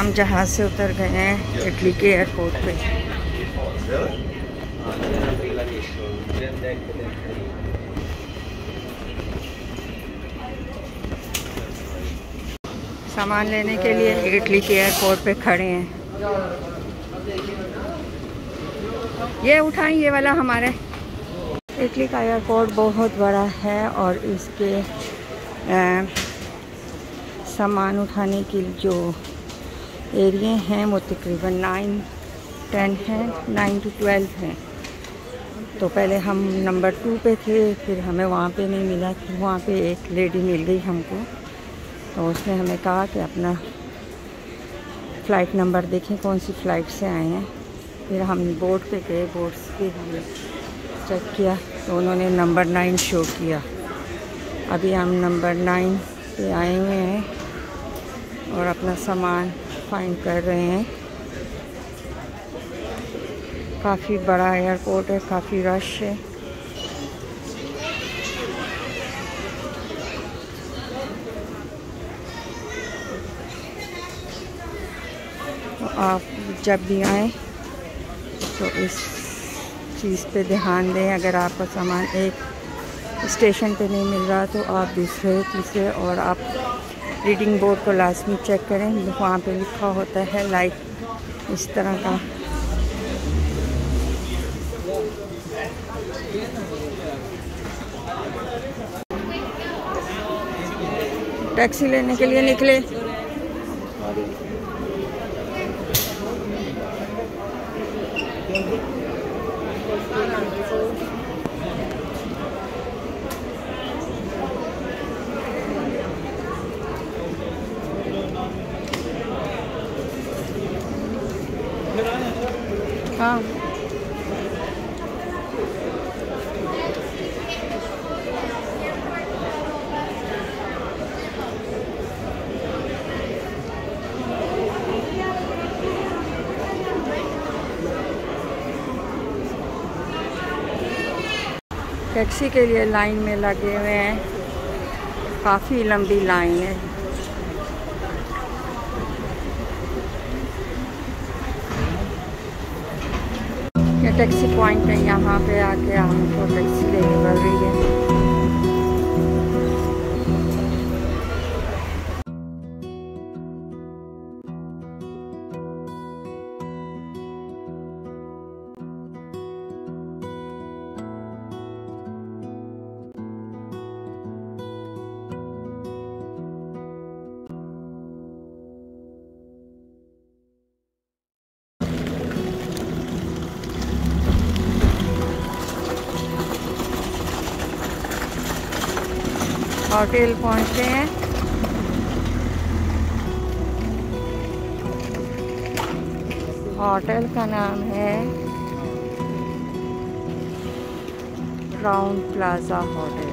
हम जहाज़ से उतर गए हैं इटली के एयरपोर्ट पे। सामान लेने के लिए इटली के एयरपोर्ट पे खड़े हैं। ये उठाएं, ये वाला हमारे। इटली का एयरपोर्ट बहुत बड़ा है और इसके सामान उठाने के जो एरिया हैं वो तकरीबन 9-10 हैं, 9 to 12 हैं। तो पहले हम नंबर 2 पे थे, फिर हमें वहाँ पे नहीं मिला, फिर वहाँ पे एक लेडी मिल गई हमको। तो उसने हमें कहा कि अपना फ़्लाइट नंबर देखें कौन सी फ़्लाइट से आए हैं। फिर हम बोर्ड पे गए, बोर्ड पे हमने चेक किया तो उन्होंने नंबर 9 शो किया। अभी हम नंबर 9 पे आए हुए हैं और अपना सामान फाइंड कर रहे हैं। काफ़ी बड़ा एयरपोर्ट है, काफ़ी रश है। तो आप जब भी आएँ तो इस चीज़ पे ध्यान दें। अगर आपका सामान एक स्टेशन पे नहीं मिल रहा तो आप दूसरे तीसरे, और आप रीडिंग बोर्ड को लाजमी चेक करें। वहाँ पे लिखा होता है लाइक इस तरह का। टैक्सी लेने के लिए निकले। हाँ, टैक्सी के लिए लाइन में लगे हुए हैं, काफ़ी लंबी लाइन है। ये टैक्सी पॉइंट है, यहाँ पे आके हमको टैक्सी लेनी पड़ रही है। होटल पहुँच गए हैं। होटल का नाम है क्राउन प्लाजा होटल।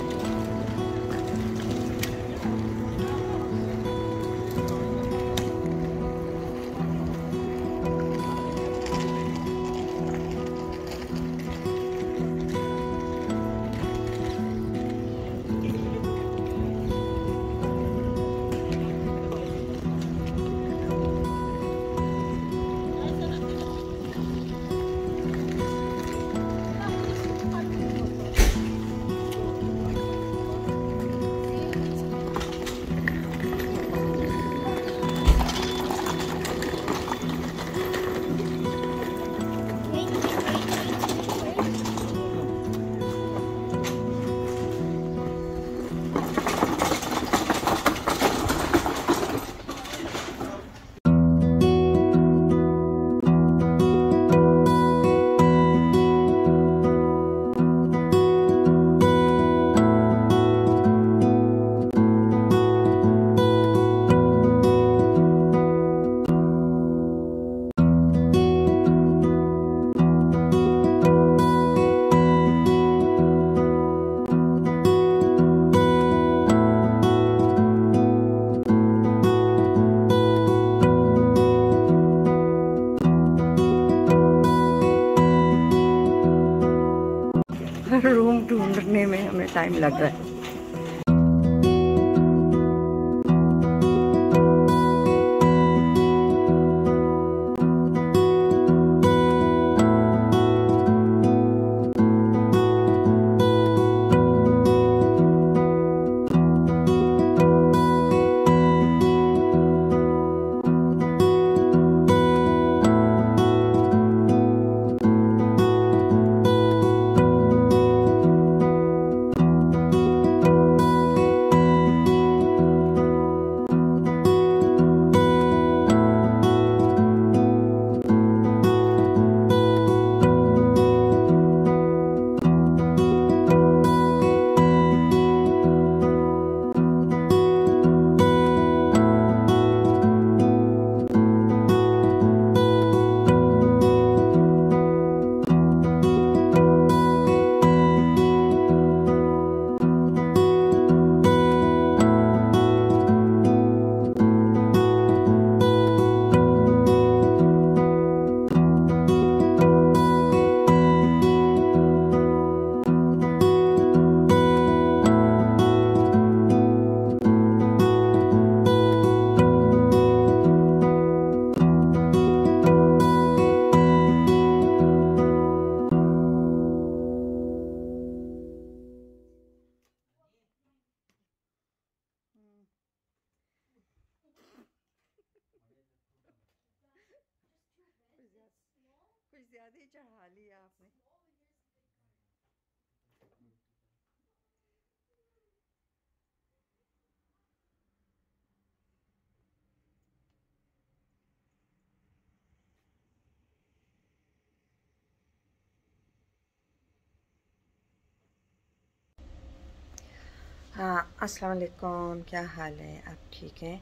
रूम ढूंढने में हमें टाइम लग रहा है। कुछ ज़्यादा ही चढ़ा लिया आपने। हाँ, अस्सलाम वालेकुम, क्या हाल है? आप ठीक हैं?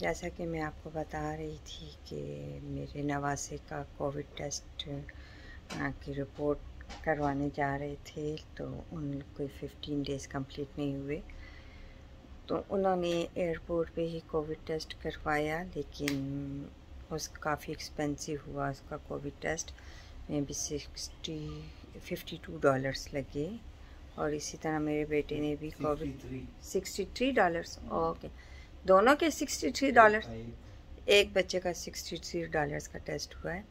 जैसा कि मैं आपको बता रही थी कि मेरे नवासे का कोविड टेस्ट की रिपोर्ट करवाने जा रहे थे, तो उन कोई 15 डेज़ कंप्लीट नहीं हुए, तो उन्होंने एयरपोर्ट पे ही कोविड टेस्ट करवाया, लेकिन काफ़ी एक्सपेंसिव हुआ उसका कोविड टेस्ट में भी $52 लगे। और इसी तरह मेरे बेटे ने भी कोविड $63। ओके, दोनों के $63। एक बच्चे का $63 का टेस्ट हुआ है।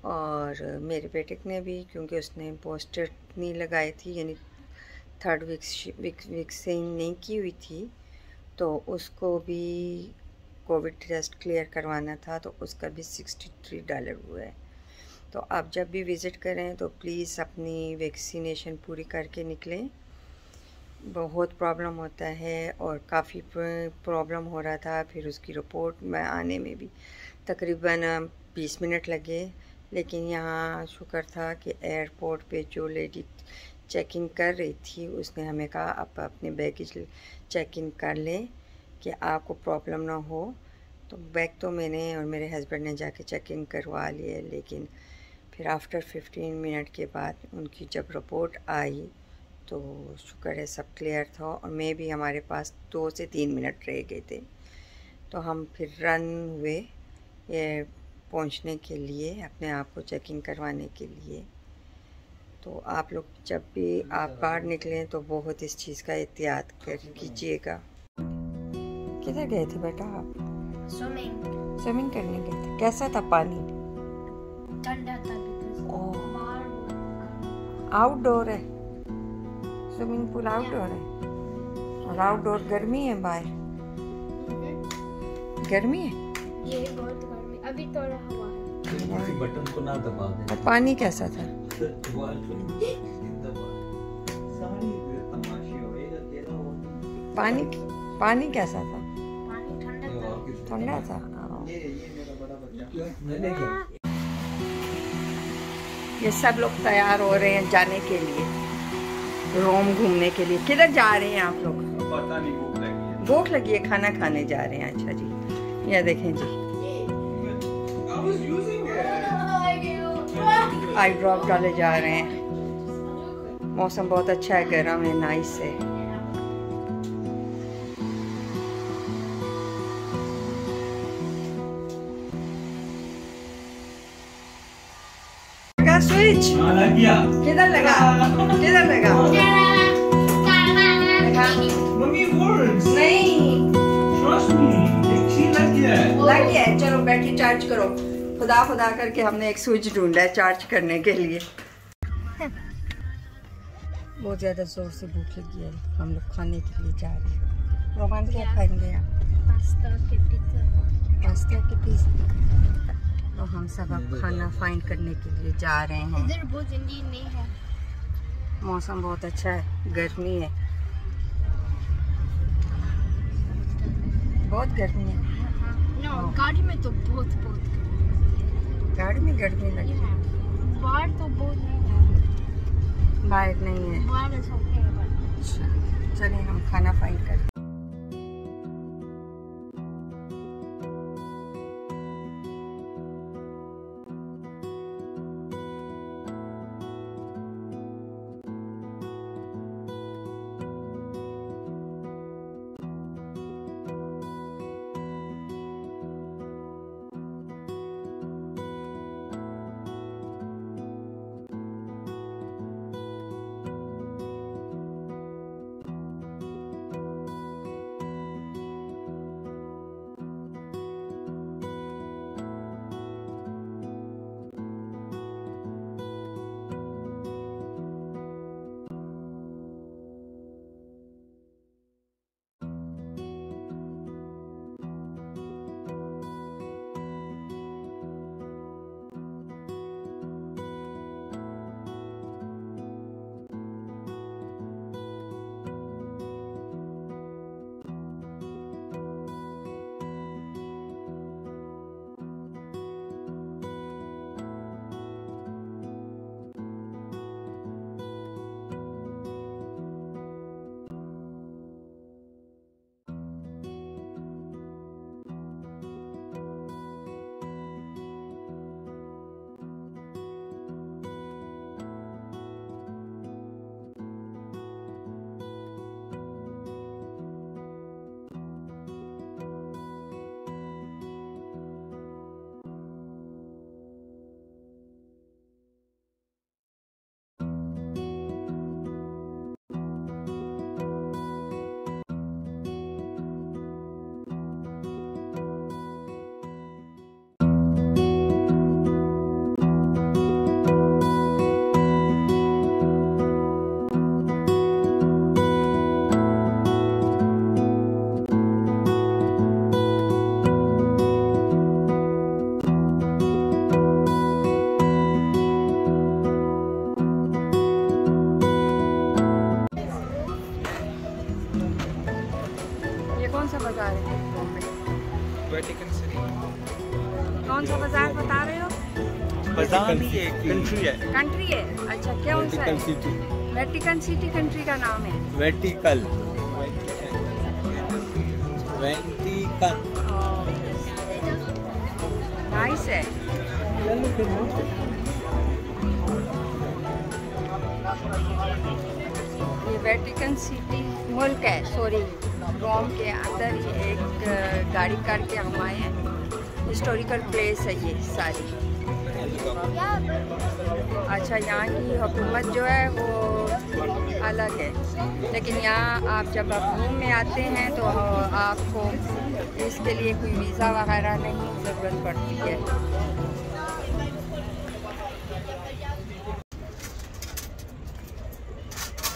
और मेरे बेटे ने भी, क्योंकि उसने बूस्टर नहीं लगाई थी, यानी थर्ड वैक्सीन नहीं की हुई थी, तो उसको भी कोविड टेस्ट क्लियर करवाना था, तो उसका भी $63 हुआ है। तो आप जब भी विज़िट करें तो प्लीज़ अपनी वैक्सीनेशन पूरी करके निकलें। बहुत प्रॉब्लम होता है, और काफ़ी प्रॉब्लम हो रहा था। फिर उसकी रिपोर्ट में आने में भी तकरीबन 20 मिनट लगे, लेकिन यहाँ शुक्र था कि एयरपोर्ट पे जो लेडी चेकिंग कर रही थी, उसने हमें कहा आप अपने बैगेज चेकिंग कर लें कि आपको प्रॉब्लम ना हो। तो बैग तो मैंने और मेरे हस्बैंड ने जाके चेकिंग करवा लिए, लेकिन फिर आफ्टर 15 मिनट के बाद उनकी जब रिपोर्ट आई तो शुक्र है सब क्लियर था। और मैं भी, हमारे पास 2 से 3 मिनट रह गए थे, तो हम फिर रन हुए ये पहुंचने के लिए, अपने आप को चेकिंग करवाने के लिए। तो आप लोग जब भी आप बाहर निकलें तो बहुत इस चीज़ का एहतियात कीजिएगा। किधर गए थे बेटा आप? स्विमिंग करने गए थे। कैसा था पानी? ठंडा था। आउटडोर है, स्विमिंग पूल आउटडोर है, और आउटडोर गर्मी है, बाहर गर्मी है। ये बहुत गर्मी, अभी थोड़ा हवा है। बटन को ना दबा दे। और पानी कैसा था? पानी कैसा था? पानी ठंडा था। ठंडा था। ये सब लोग तैयार हो रहे हैं जाने के लिए, रोम घूमने के लिए। किधर जा रहे हैं आप लोग? पता नहीं, भूख लगी है। भूख लगी है, खाना खाने जा रहे हैं। अच्छा जी, ये देखें जी, आई ड्रॉप डाले जा रहे हैं। मौसम बहुत अच्छा है, गर्म है, नाइस है। स्विच लग गया। किधर लगा? किधर लगा? Mummy works. नहीं, ट्रस्ट मी, एक लग गया है। लग गया है। चलो बैटरी चार्ज करो। खुदा खुदा करके हमने एक स्विच ढूंढा है चार्ज करने के लिए। बहुत ज़्यादा ज़ोर से भूख लगी है, हम लोग खाने के लिए जा रहे हैं। रोमान क्या खाएंगे आप? पास्ता के पिज्जा। पास्ता की पिज़्ज़ा। तो हम सब अब खाना फाइंड करने के लिए जा रहे हैं। इधर बहुत जल्दी नहीं है। मौसम बहुत अच्छा है, गर्मी है, बहुत गर्मी है। नो, गाड़ी में तो बहुत गाड़ी में गर्मी लगी है। बाहर तो बहुत नहीं है। बाहर नहीं है। बाहर ऐसा नहीं है। अच्छा, चलिए हम खाना फाइंड करते हैं। कौन सा बाजार बता रहे हो? बाजार नहीं है, कंट्री है। कंट्री है? अच्छा, कौन सा है? सिटी। वेटिकन सिटी कंट्री का नाम है। वेटिकल। नाइस है। ये वेटिकन सिटी मुल्क है, सॉरी, रोम के अंदर ही एक गाड़ी करके हम आए हैं। हिस्टोरिकल प्लेस है ये सारी। अच्छा, यहाँ की हुकूमत जो है वो अलग है, लेकिन यहाँ आप जब घूम में आते हैं तो आपको इसके लिए कोई वीज़ा वगैरह नहीं ज़रूरत पड़ती है।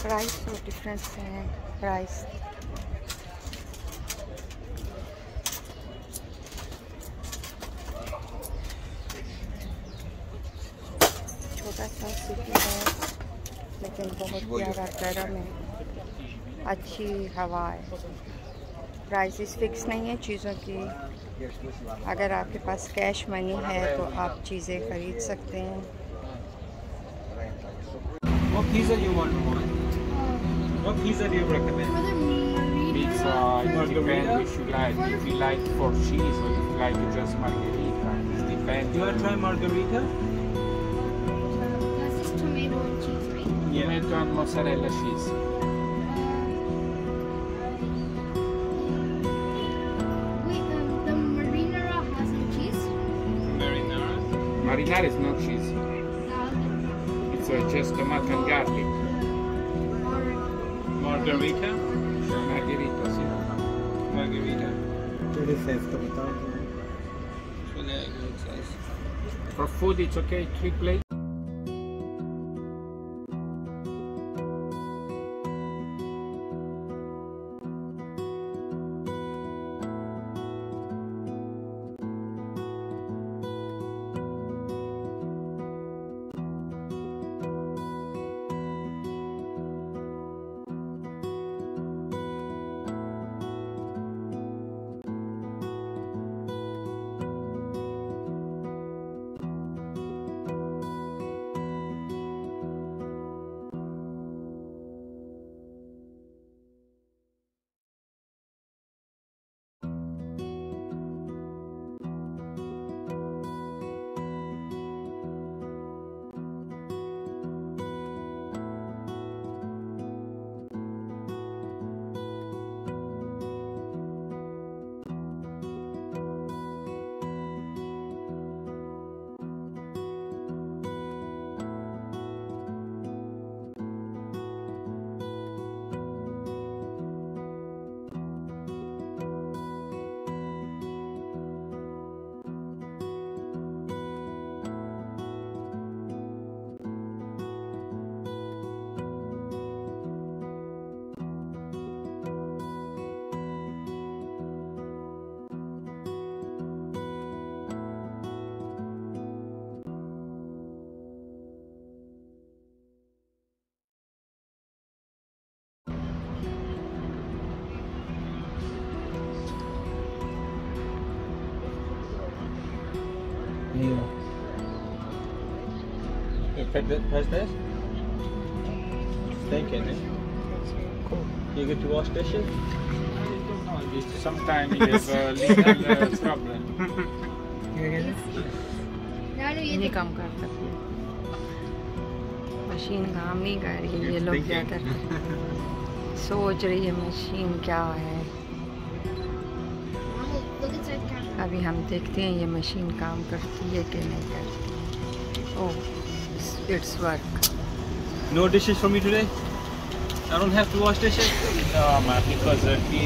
प्राइस तो डिफरेंस है, प्राइस। छोटा सा सिटी है लेकिन बहुत प्यारा गर्म है, अच्छी हवा है। प्राइसेस फिक्स नहीं है चीज़ों की। अगर आपके पास कैश मनी है तो आप चीज़ें ख़रीद सकते हैं। What pizza you want? What pizza do you recommend? Pizza, it depends which you like. If you like for cheese or if you like just margherita, it depends. Do you want to try margarita? This is tomato and cheese, right? Tomato and mozzarella cheese. Wait, the marinara has some cheese? Marinara. Marinara is not cheese. It's just tomato and garlic. Margarita. Margherita, sì. Margarita. For food, it's okay. 3 plates. Press this. Thinking, eh? Cool. You get to wash dishes? Sometimes you have a little problem. नहीं काम कर सकते, machine काम नहीं कर रही है। ये लोग क्या कर रहे हैं? सोच रही है मशीन क्या है। Look inside the camera. अभी हम देखते हैं ये मशीन काम करती है कि नहीं करती। Oh, it's work. No dishes for me today? I don't have to wash dishes? No, ma because he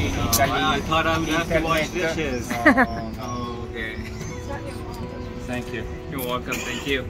I thought I would have to wash dishes. No. Oh, okay. Thank you. You're welcome. Thank you.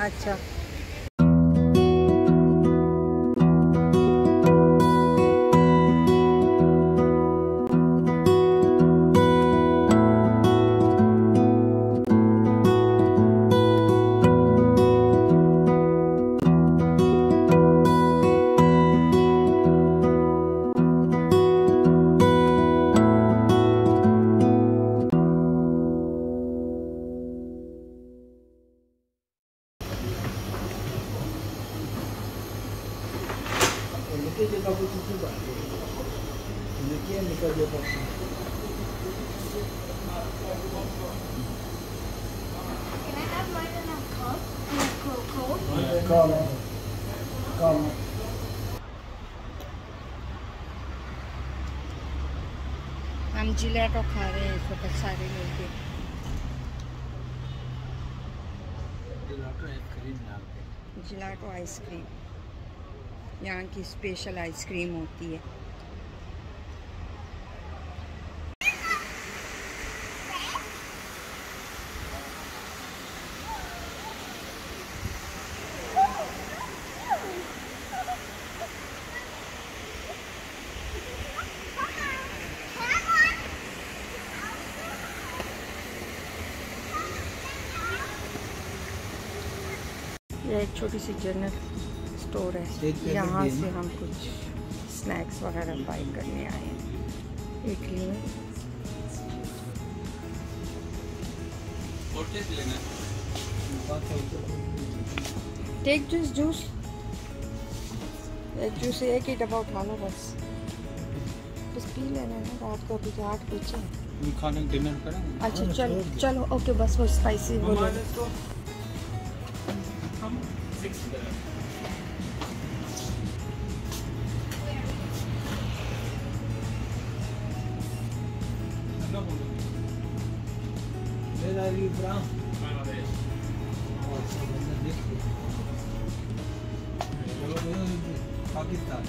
अच्छा Can I have mine in a cup? In a cold? हम gelato खा रहे हैं इस वक्त सारे लोग। Gelato ice cream यहाँ की स्पेशल आइसक्रीम होती है। यह एक छोटी सी जनरल स्टोर है, यहाँ से हम कुछ स्नैक्स वगैरह बाई करने आए हैं इटली में। टेक जूस एक जूस एक ही डब्बा उठा लो बस पी लेना है ना, रात को अभी तो 8 बजे खाने डिनर करेंगे। अच्छा चलो चलो ओके बस वो स्पाइसी बोलो। पाकिस्तान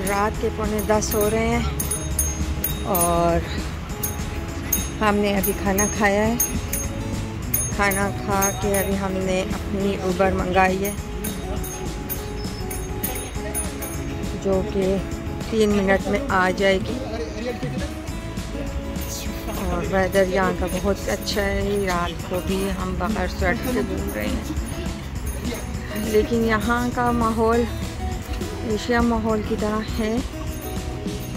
रात के 9:45 हो रहे हैं और हमने अभी खाना खाया है। खाना खा के अभी हमने अपनी उबर मंगाई है जो कि 3 मिनट में आ जाएगी। और वेदर यहाँ का बहुत अच्छा है। रात को भी हम बगैर स्वेटर के घूम रहे हैं, लेकिन यहाँ का माहौल एशिया माहौल की तरह है।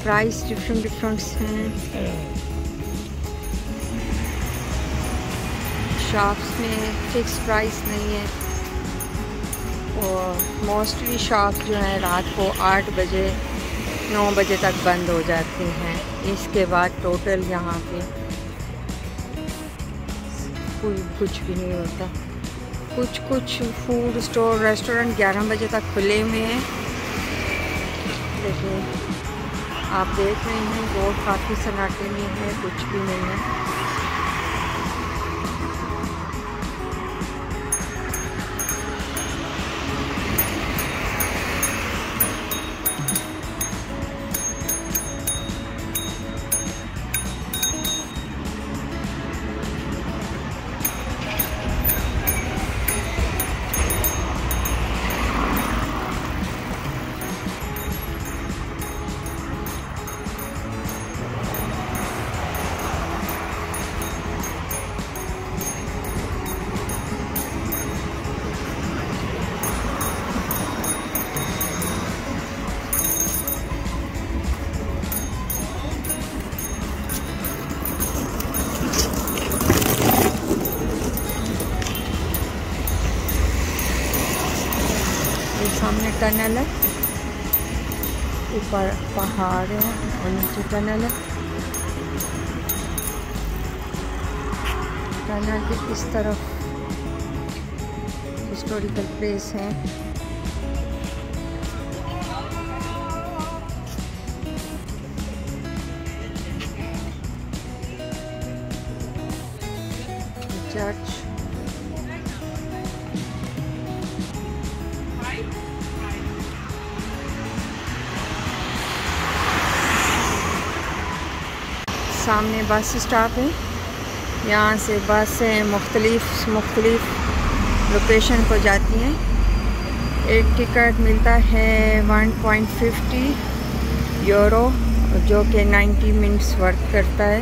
प्राइस डिफरेंट हैं। शॉप्स में फिक्स प्राइस नहीं है और मोस्टली शॉप जो है रात को 8 बजे 9 बजे तक बंद हो जाती हैं। इसके बाद टोटल यहाँ पे कुछ भी नहीं होता। कुछ फूड स्टोर रेस्टोरेंट 11 बजे तक खुले हुए हैं, लेकिन आप देख रहे हैं रोड काफ़ी सन्नाटे में है, कुछ भी नहीं है। सामने टनल है, ऊपर पहाड़ है और नीचे टनल है। टनल के इस तरफ हिस्टोरिकल प्लेस है। चर्च सामने बस स्टॉप है। यहाँ से बसें मुख्तलिफ लोकेशन को जाती हैं। एक टिकट मिलता है 1.50 यूरो जो कि 90 मिनट्स वर्क करता है।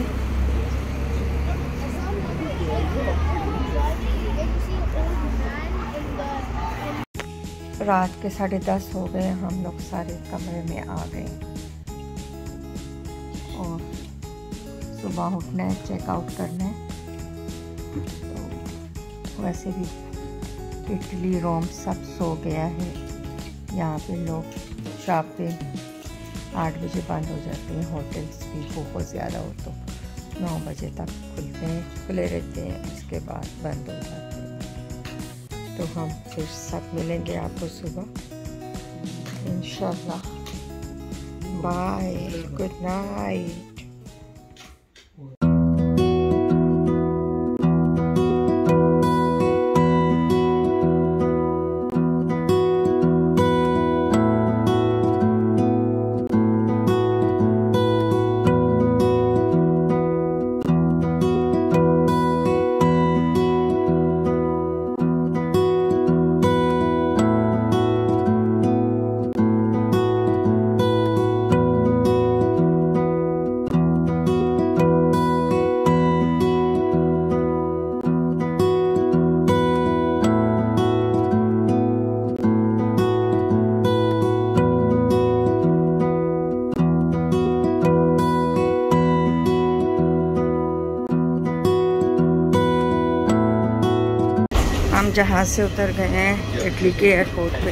रात के 10:30 हो गए, हम लोग सारे कमरे में आ गए और सुबह उठना है, चेकआउट करना है। तो वैसे भी इटली रोम सब सो गया है। यहाँ पे लोग शॉप पे 8 बजे बंद हो जाते हैं। होटल्स भी बहुत ज़्यादा हो तो 9 बजे तक खुले रहते हैं, उसके बाद बंद हो जाते हैं। तो हम फिर सब मिलेंगे आपको सुबह इंशाल्लाह। Bye, good night. हम जहाज़ से उतर गए हैं इटली के एयरपोर्ट पे।